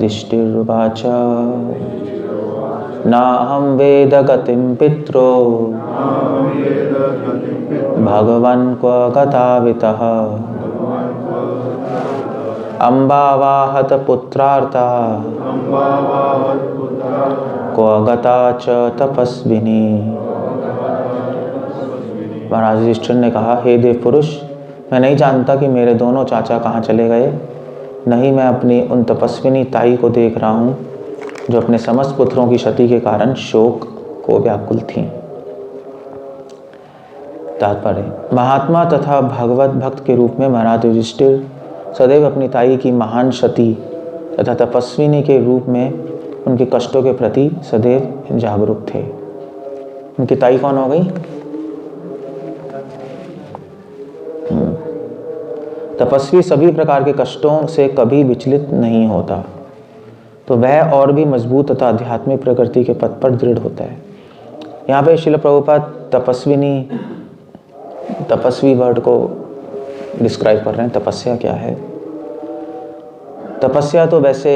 युधिष्ठिरुवाच नाहं वेद गतिं पित्रो भगवन् क्व गतावितः अम्बावाहत पुत्रार्था क्व गता च तपस्विनी। महाराज युधिष्ठिर ने कहा, हे देव पुरुष, मैं नहीं जानता कि मेरे दोनों चाचा कहाँ चले गए। नहीं मैं अपनी उन तपस्विनी ताई को देख रहा हूँ जो अपने समस्त पुत्रों की क्षति के कारण शोक को व्याकुल थीं। तात्पर्य, महात्मा तथा भगवत भक्त के रूप में महाराज युधिष्ठिर सदैव अपनी ताई की महान क्षति तथा तपस्विनी के रूप में उनके कष्टों के प्रति सदैव जागरूक थे। उनकी ताई कौन हो गई? तपस्वी सभी प्रकार के कष्टों से कभी विचलित नहीं होता, तो वह और भी मजबूत तथा आध्यात्मिक प्रकृति के पथ पर दृढ़ होता है। यहाँ पे श्रील प्रभुपाद तपस्वी वर्ड को डिस्क्राइब कर रहे हैं। तपस्या क्या है? तपस्या तो वैसे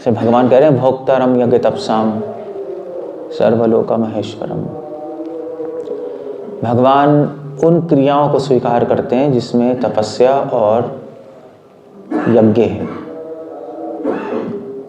से भगवान कह रहे हैं, भोक्तारम यज्ञ तपसाम सर्वलोक महेश्वरम। भगवान उन क्रियाओं को स्वीकार करते हैं जिसमें तपस्या और यज्ञ है।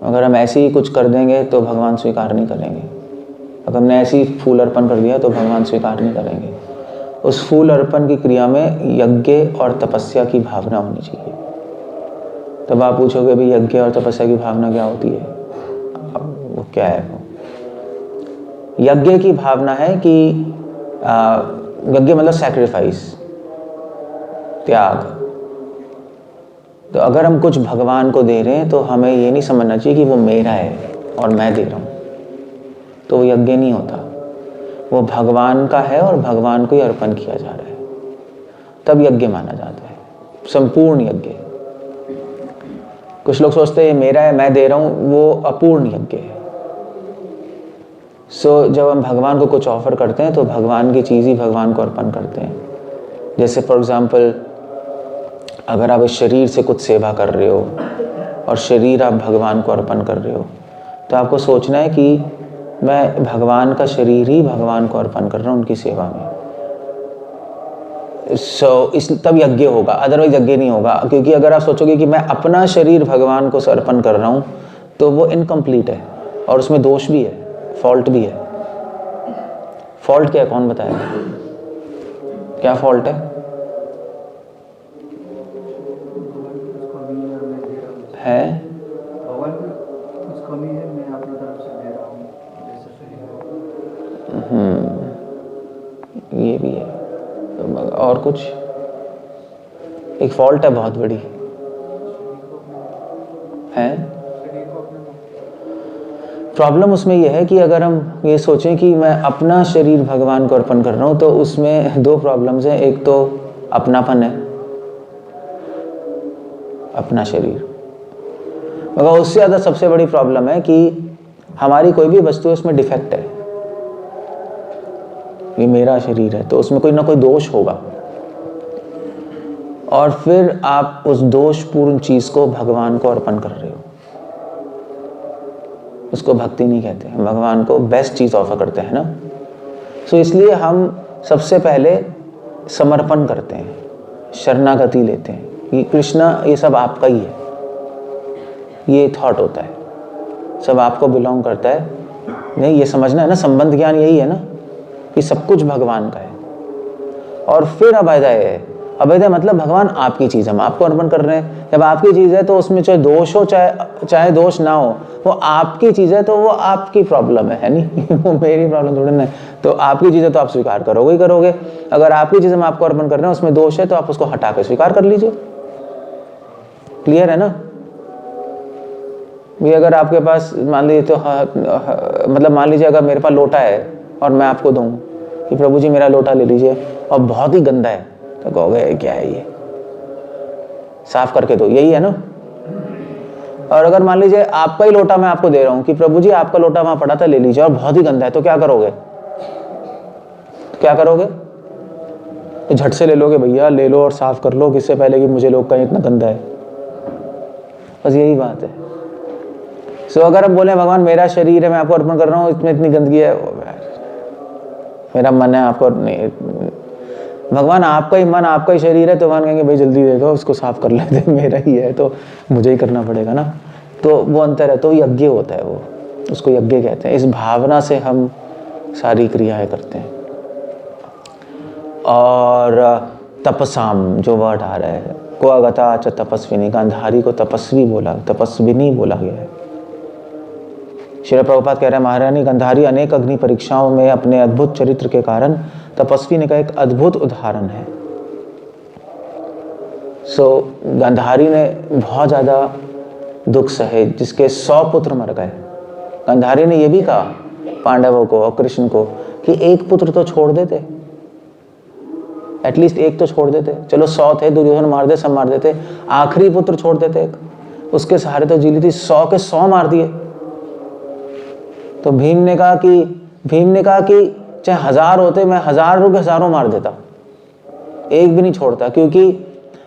अगर हम ऐसे ही कुछ कर देंगे तो भगवान स्वीकार नहीं करेंगे। अगर हमने ऐसे ही फूल अर्पण कर दिया तो भगवान स्वीकार नहीं करेंगे। उस फूल अर्पण की क्रिया में यज्ञ और तपस्या की भावना होनी चाहिए। तब आप पूछोगे भी यज्ञ और तपस्या की भावना क्या होती है? अब वो क्या है? यज्ञ की भावना है कि यज्ञ मतलब सैक्रिफाइस, त्याग। तो अगर हम कुछ भगवान को दे रहे हैं तो हमें ये नहीं समझना चाहिए कि वो मेरा है और मैं दे रहा हूँ, तो वो यज्ञ नहीं होता। वो भगवान का है और भगवान को ही अर्पण किया जा रहा है, तब यज्ञ माना जाता है, संपूर्ण यज्ञ। कुछ लोग सोचते हैं मेरा है मैं दे रहा हूँ, वो अपूर्ण यज्ञ है। जब हम भगवान को कुछ ऑफर करते हैं तो भगवान की चीज़ ही भगवान को अर्पण करते हैं। जैसे फॉर एग्जाम्पल, अगर आप इस शरीर से कुछ सेवा कर रहे हो और शरीर आप भगवान को अर्पण कर रहे हो, तो आपको सोचना है कि मैं भगवान का शरीर ही भगवान को अर्पण कर रहा हूँ उनकी सेवा में। तब यज्ञ होगा, अदरवाइज यज्ञ नहीं होगा। क्योंकि अगर आप सोचोगे कि मैं अपना शरीर भगवान को अर्पण कर रहा हूँ तो वो इनकम्प्लीट है और उसमें दोष भी है, फॉल्ट भी है। फॉल्ट क्या है? कौन बताएगा? क्या फॉल्ट है? कुछ कमी है, मैं अपनी तरफ से दे रहा हूँ। ये भी है। और कुछ एक फॉल्ट है बहुत बड़ी है। प्रॉब्लम उसमें यह है कि अगर हम ये सोचें कि मैं अपना शरीर भगवान को अर्पण कर रहा हूँ, तो उसमें दो प्रॉब्लम्स हैं। एक तो अपनापन है, अपना शरीर, मगर उससे ज़्यादा सबसे बड़ी प्रॉब्लम है कि हमारी कोई भी वस्तु है उसमें डिफेक्ट है। ये मेरा शरीर है तो उसमें कोई ना कोई दोष होगा, और फिर आप उस दोषपूर्ण चीज को भगवान को अर्पण कर रहे हो। उसको भक्ति नहीं कहते हैं, भगवान को बेस्ट चीज ऑफर करते हैं ना। इसलिए हम सबसे पहले समर्पण करते हैं, शरणागति लेते हैं कि कृष्णा ये सब आपका ही है। ये थॉट होता है, सब आपको बिलोंग करता है। नहीं, ये समझना है ना, संबंध ज्ञान यही है ना कि सब कुछ भगवान का है। और फिर अभेदय है। अभेदय मतलब भगवान आपकी चीज़, हम आपको अर्पण कर रहे हैं। जब आपकी चीज़ है तो उसमें चाहे दोष हो चाहे दोष ना हो, वो आपकी चीज़ है तो वो आपकी प्रॉब्लम है नहीं वो मेरी प्रॉब्लम थोड़ी ना है। तो आपकी चीज़ है तो आप स्वीकार करोगे ही करोगे। अगर आपकी चीज़ हम आपको अर्पण कर रहे हैं उसमें दोष है तो आप उसको हटा कर स्वीकार कर लीजिए। क्लियर है ना? भी अगर आपके पास मान लीजिए तो मतलब मान लीजिए अगर मेरे पास लोटा है और मैं आपको दूं कि प्रभु जी मेरा लोटा ले लीजिए, और बहुत ही गंदा है, तो कहोगे क्या है ये, साफ करके दो, यही है ना। और अगर मान लीजिए आपका ही लोटा मैं आपको दे रहा हूं कि प्रभु जी आपका लोटा वहां पड़ा था ले लीजिए, और बहुत ही गंदा है, तो क्या करोगे? क्या करोगे? तो झट से ले लोगे, भैया ले लो और साफ कर लो, किससे पहले कि मुझे लोग कहें इतना गंदा है। बस यही बात है। सो अगर हम बोले भगवान मेरा शरीर है, मैं आपको अर्पण कर रहा हूँ, इसमें इतनी गंदगी है, मेरा मन है आपको नहीं, भगवान आपका ही मन, आपका ही शरीर है, तो भगवान कहेंगे भाई जल्दी दे दो, उसको साफ कर लेते, मेरा ही है तो मुझे ही करना पड़ेगा ना। तो वो अंतर है, तो यज्ञ होता है, वो उसको यज्ञ कहते हैं। इस भावना से हम सारी क्रियाएं करते हैं। और तपसाम जो वर्ड आ रहा है, को अगता च तपस्विनी, गांधारी को तपस्वी बोला, तपस्विनी बोला गया है। श्री प्रभुपाद कह रहे हैं महारानी गांधारी अनेक अग्नि परीक्षाओं में अपने अद्भुत चरित्र के कारण तपस्विनी का एक अद्भुत उदाहरण है। गांधारी ने बहुत ज़्यादा दुख सहे, जिसके 100 पुत्र मर गए। गांधारी ने यह भी कहा पांडवों को और कृष्ण को कि एक पुत्र तो छोड़ देते, एटलीस्ट एक तो छोड़ देते। चलो 100 थे, दुर्योधन मार दे, सब मार देते, आखिरी पुत्र छोड़ देते एक, उसके सहारे तो जी ली थी। 100 के 100 मार दिए। तो भीम ने कहा कि चाहे 1000 होते, मैं 1000 के हजारों मार देता, एक भी नहीं छोड़ता, क्योंकि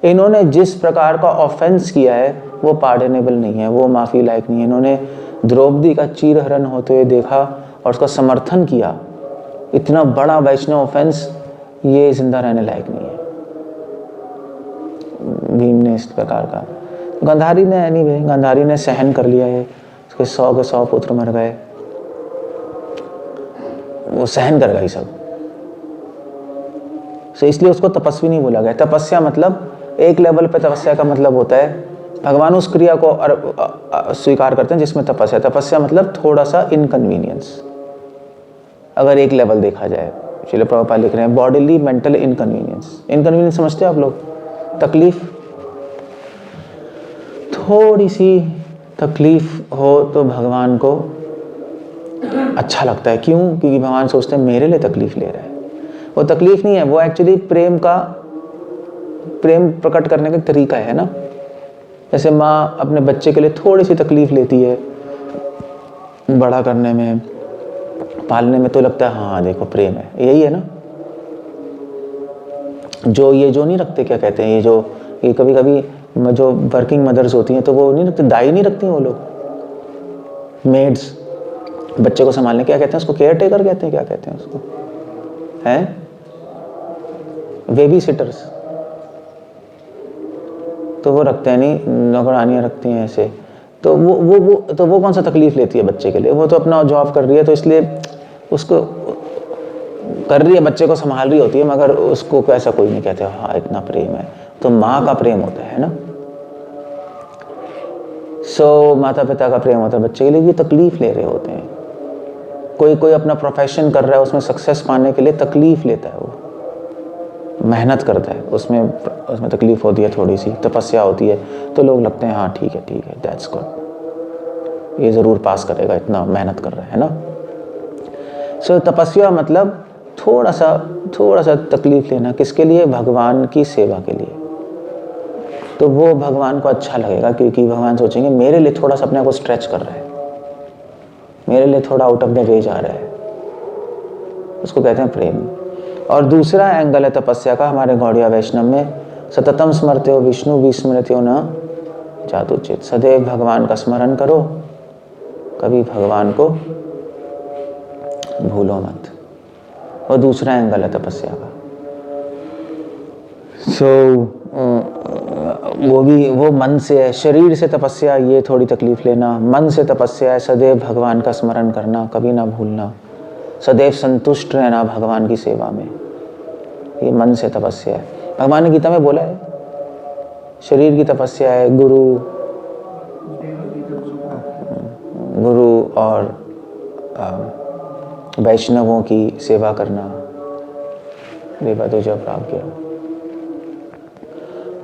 इन्होंने जिस प्रकार का ऑफेंस किया है वो पार्डनेबल नहीं है, वो माफी लायक नहीं है। इन्होंने द्रौपदी का चीरहरण होते हुए देखा और उसका समर्थन किया। इतना बड़ा वैष्णव ऑफेंस, ये जिंदा रहने लायक नहीं है। भीम ने इस प्रकार का, गांधारी ने एनीवे, गांधारी ने सहन कर लिया है। उसके 100 के 100 पुत्र मर गए, वो सहन कर गई सब। इसलिए उसको तपस्वी नहीं बोला गया। तपस्या मतलब एक लेवल पे तपस्या का मतलब होता है भगवान उस क्रिया को स्वीकार करते हैं जिसमें तपस्या। तपस्या मतलब थोड़ा सा इनकन्वीनियंस, अगर एक लेवल देखा जाए। श्रील प्रभुपाद लिख रहे हैं बॉडीली मेंटल इनकन्वीनियंस। इनकन्वीनियंस समझते हो आप लोग? तकलीफ, थोड़ी सी तकलीफ हो तो भगवान को अच्छा लगता है। क्यों? क्योंकि भगवान सोचते हैं मेरे लिए तकलीफ ले रहा है। वो तकलीफ नहीं है, वो एक्चुअली प्रेम प्रकट करने का तरीका है ना। जैसे माँ अपने बच्चे के लिए थोड़ी सी तकलीफ लेती है बड़ा करने में, पालने में, तो लगता है हाँ देखो प्रेम है, यही है ना। जो नहीं रखते, क्या कहते हैं, ये कभी कभी जो वर्किंग मदर्स होती हैं तो वो नहीं रखती, दाई नहीं रखती हैं वो लोग, मेड्स बच्चे को संभालने, क्या कहते हैं उसको? केयर टेकर कहते हैं, क्या कहते हैं उसको? हैं बेबी सिटर्स। तो वो रखते हैं नहीं, नौकरानियाँ रखती हैं ऐसे। तो वो कौन सा तकलीफ लेती है बच्चे के लिए? वो तो अपना जॉब कर रही है, तो इसलिए उसको कर रही है, बच्चे को संभाल रही होती है, मगर उसको ऐसा कोई नहीं कहते हाँ इतना प्रेम है। तो माँ का प्रेम होता है ना। माता पिता का प्रेम होता है बच्चे के लिए, ये तकलीफ ले रहे होते हैं। कोई अपना प्रोफेशन कर रहा है, उसमें सक्सेस पाने के लिए तकलीफ लेता है, वो मेहनत करता है, उसमें तकलीफ होती है, थोड़ी सी तपस्या होती है, तो लोग लगते हैं हाँ ठीक है दैट्स गुड, ये ज़रूर पास करेगा, इतना मेहनत कर रहा है ना। तपस्या मतलब थोड़ा सा तकलीफ लेना, किसके लिए? भगवान की सेवा के लिए। तो वो भगवान को अच्छा लगेगा, क्योंकि भगवान सोचेंगे मेरे लिए थोड़ा सा अपने को स्ट्रेच कर रहा है, मेरे लिए थोड़ा आउट ऑफ द वे जा रहा है, उसको कहते हैं प्रेम। और दूसरा एंगल है तपस्या का हमारे गौड़िया वैष्णव में, सततम स्मरते हो विष्णु विस्मृत्यो न जातुचित। सदैव भगवान का स्मरण करो, कभी भगवान को भूलो मत। और दूसरा एंगल है तपस्या का। वो मन से है, शरीर से तपस्या ये थोड़ी तकलीफ लेना, मन से तपस्या है सदैव भगवान का स्मरण करना, कभी ना भूलना, सदैव संतुष्ट रहना भगवान की सेवा में, ये मन से तपस्या है। भगवान ने गीता में बोला है शरीर की तपस्या है गुरु और वैष्णवों की सेवा करना, देवा तो जब प्राप्त किया।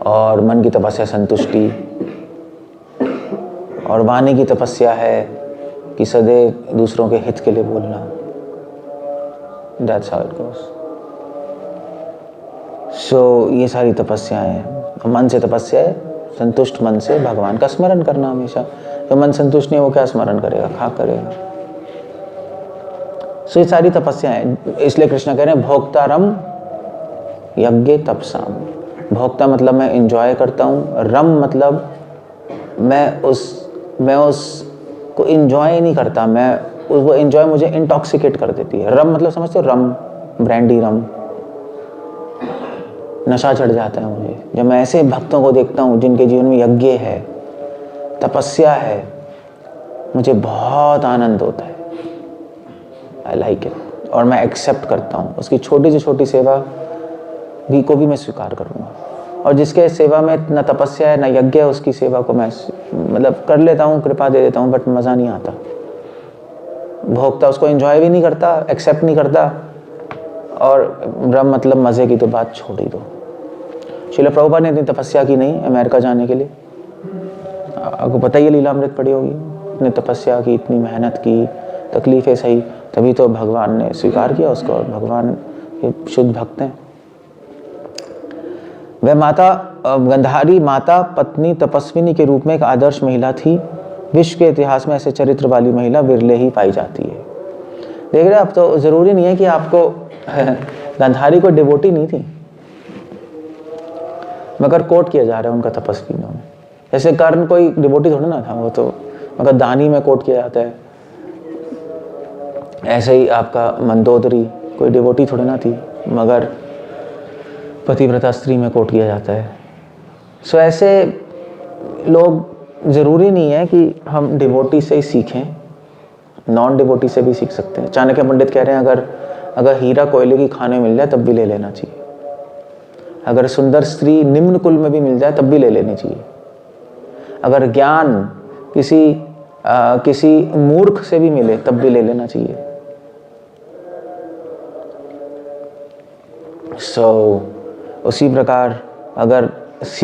और मन की तपस्या संतुष्टि, और वाणी की तपस्या है कि सदैव दूसरों के हित के लिए बोलना। That's how it goes. ये सारी तपस्याएं हैं। मन से तपस्या है, संतुष्ट मन से भगवान का स्मरण करना हमेशा। तो मन संतुष्ट नहीं, वो क्या स्मरण करेगा? खाक करेगा। ये सारी तपस्याएं हैं। इसलिए कृष्ण कह रहे हैं भोक्तारम यज्ञ तपसाम। भोक्ता मतलब मैं एंजॉय करता हूँ, रम मतलब मैं उस को इंजॉय नहीं करता मैं, वो इंजॉय मुझे इंटॉक्सिकेट कर देती है। रम मतलब समझते हो, रम, ब्रांडी रम, नशा चढ़ जाता है मुझे जब मैं ऐसे भक्तों को देखता हूँ जिनके जीवन में यज्ञ है, तपस्या है, मुझे बहुत आनंद होता है। आई लाइक इट, और मैं एक्सेप्ट करता हूँ उसकी छोटी से छोटी सेवा भी को भी मैं स्वीकार करूँगा। और जिसके सेवा में न तपस्या है न यज्ञ है, उसकी सेवा को मैं मतलब कर लेता हूँ, कृपा दे देता हूँ, बट मज़ा नहीं आता। भोगता उसको एंजॉय भी नहीं करता, एक्सेप्ट नहीं करता, और ब्रह्म मतलब मज़े की तो बात छोड़ ही दो। श्रील प्रभुपाद ने इतनी तपस्या की नहीं अमेरिका जाने के लिए, आपको पता ही है, लीलामृत पढ़ी होगी, इतनी तपस्या की, इतनी मेहनत की, तकलीफ़ें सही, तभी तो भगवान ने स्वीकार किया उसको, और भगवान के शुद्ध भक्त हैं। वह माता गंधारी माता पत्नी तपस्विनी के रूप में एक आदर्श महिला थी। विश्व के इतिहास में ऐसे चरित्र वाली महिला विरले ही पाई जाती है। देख रहे, अब तो ज़रूरी नहीं है कि आपको गंधारी कोई डिवोटी नहीं थी, मगर कोट किया जा रहा है उनका तपस्वियों में। जैसे कर्ण कोई डिवोटी थोड़ा ना था, वो तो मगर दानी में कोट किया जाता है। ऐसे ही आपका मंदोदरी कोई डिवोटी थोड़ी ना थी, मगर पतिव्रता स्त्री में कोट किया जाता है। सो ऐसे लोग, ज़रूरी नहीं है कि हम डिवोटी से ही सीखें, नॉन डिवोटी से भी सीख सकते हैं। चाणक्य पंडित कह रहे हैं अगर हीरा कोयले की खाने में मिल जाए तब भी ले लेना चाहिए, अगर सुंदर स्त्री निम्न कुल में भी मिल जाए तब भी ले लेनी चाहिए, अगर ज्ञान किसी मूर्ख से भी मिले तब भी ले लेना चाहिए। उसी प्रकार अगर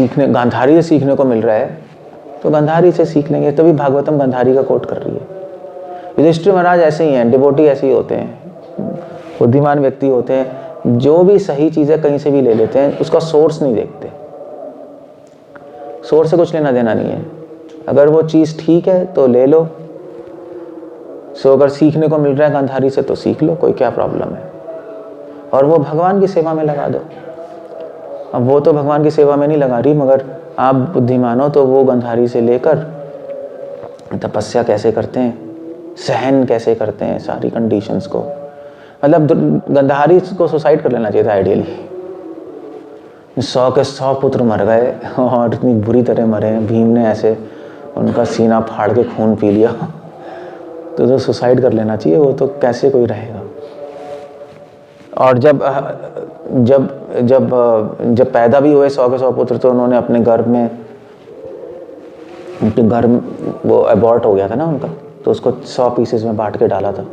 गांधारी से सीखने को मिल रहा है तो गांधारी से सीख लेंगे। तभी भागवतम गांधारी का कोट कर रही है। युधिष्ठिर महाराज ऐसे ही हैं, डिवोटी ऐसे ही होते हैं, बुद्धिमान व्यक्ति होते हैं, जो भी सही चीज़ें कहीं से भी ले लेते हैं, उसका सोर्स नहीं देखते। सोर्स से कुछ लेना देना नहीं है, अगर वो चीज़ ठीक है तो ले लो। अगर सीखने को मिल रहा है गांधारी से तो सीख लो, कोई क्या प्रॉब्लम है, और वो भगवान की सेवा में लगा दो। अब वो तो भगवान की सेवा में नहीं लगा रही, मगर आप बुद्धिमान हो तो वो गंधारी से लेकर तपस्या कैसे करते हैं, सहन कैसे करते हैं सारी कंडीशंस को। मतलब गंधारी को सुसाइड कर लेना चाहिए था आइडियली। 100 के 100 पुत्र मर गए और इतनी बुरी तरह मरे, भीम ने ऐसे उनका सीना फाड़ के खून पी लिया, तो सुसाइड कर लेना चाहिए, वो तो कैसे कोई रहेगा। और जब पैदा भी हुए 100 के 100 पुत्र, तो उन्होंने अपने गर्भ में, उनके गर्भ वो अबॉर्ट हो गया था ना उनका, तो उसको 100 पीसेस में बांट के डाला था।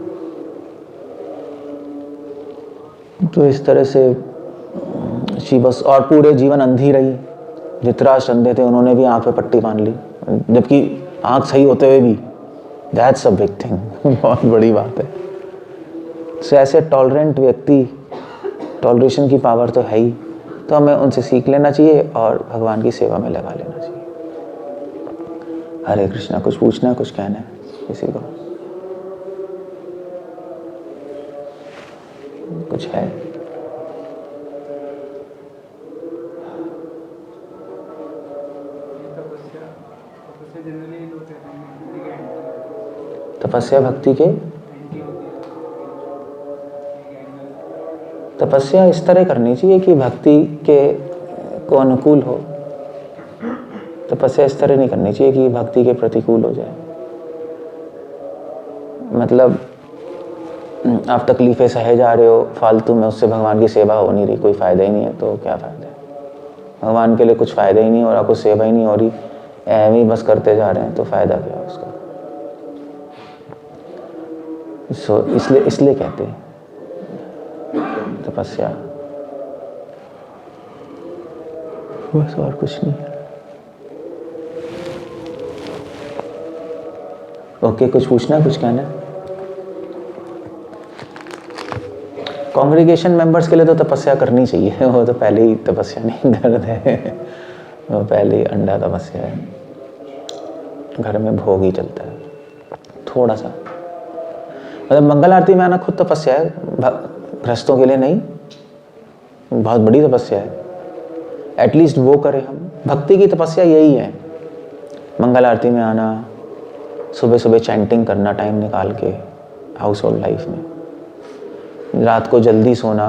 तो इस तरह से बस, और पूरे जीवन अंधी रही। धृतराष्ट्र अंधे थे, उन्होंने भी आंख पे पट्टी बांध ली, जबकि आंख सही होते हुए भी। दैट्स अ बिग थिंग, बहुत बड़ी बात है। सो ऐसे टॉलरेंट व्यक्ति, टॉलरेशन की पावर तो है ही, तो हमें उनसे सीख लेना चाहिए और भगवान की सेवा में लगा लेना चाहिए। हरे कृष्णा। कुछ पूछना, कुछ कहना है किसी को? कुछ है? तपस्या भक्ति के, तपस्या इस तरह करनी चाहिए कि भक्ति के को अनुकूल हो। तपस्या इस तरह नहीं करनी चाहिए कि भक्ति के प्रतिकूल हो जाए। मतलब आप तकलीफ़ें सहे जा रहे हो फालतू में, उससे भगवान की सेवा हो नहीं रही, कोई फ़ायदा ही नहीं है, तो क्या फ़ायदा है? भगवान के लिए कुछ फ़ायदा ही नहीं हो रहा, कुछ सेवा ही नहीं हो रही, ऐਵੇਂ ही बस करते जा रहे हैं, तो फ़ायदा क्या है उसका? इसलिए कहते हैं तपस्या, बस, और कुछ नहीं है। ओके, कुछ पूछना, कुछ कहना? कांग्रीगेशन मेंबर्स के लिए तो तपस्या करनी चाहिए, वो तो पहले ही तपस्या नहीं करते, वो पहले ही अंडा तपस्या है, घर में भोग ही चलता है थोड़ा सा। मतलब मंगल आरती में आना खुद तपस्या है, गृहस्थों के लिए नहीं, बहुत बड़ी तपस्या है। एटलीस्ट वो करें हम। भक्ति की तपस्या यही है, मंगल आरती में आना, सुबह सुबह चैंटिंग करना टाइम निकाल के हाउस होल्ड लाइफ में, रात को जल्दी सोना,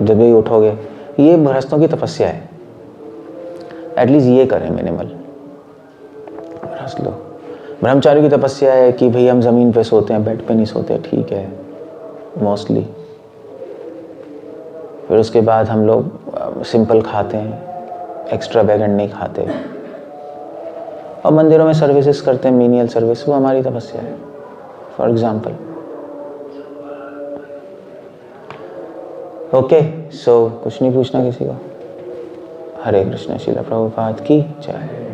जब भी उठोगे, ये गृहस्थों की तपस्या है। एटलीस्ट ये करें मिनिमल। गृहस्थ लोग, ब्रह्मचारी की तपस्या है कि भाई हम ज़मीन पे सोते हैं, बेड पे नहीं सोते, ठीक है मोस्टली। फिर उसके बाद हम लोग सिंपल खाते हैं, एक्स्ट्रा बैगेंड नहीं खाते, और मंदिरों में सर्विसेज करते हैं, मीनियल सर्विस, वो हमारी तपस्या है फॉर एग्जाम्पल। ओके, सो कुछ नहीं पूछना किसी को। हरे कृष्ण। श्रील प्रभुपाद की जय।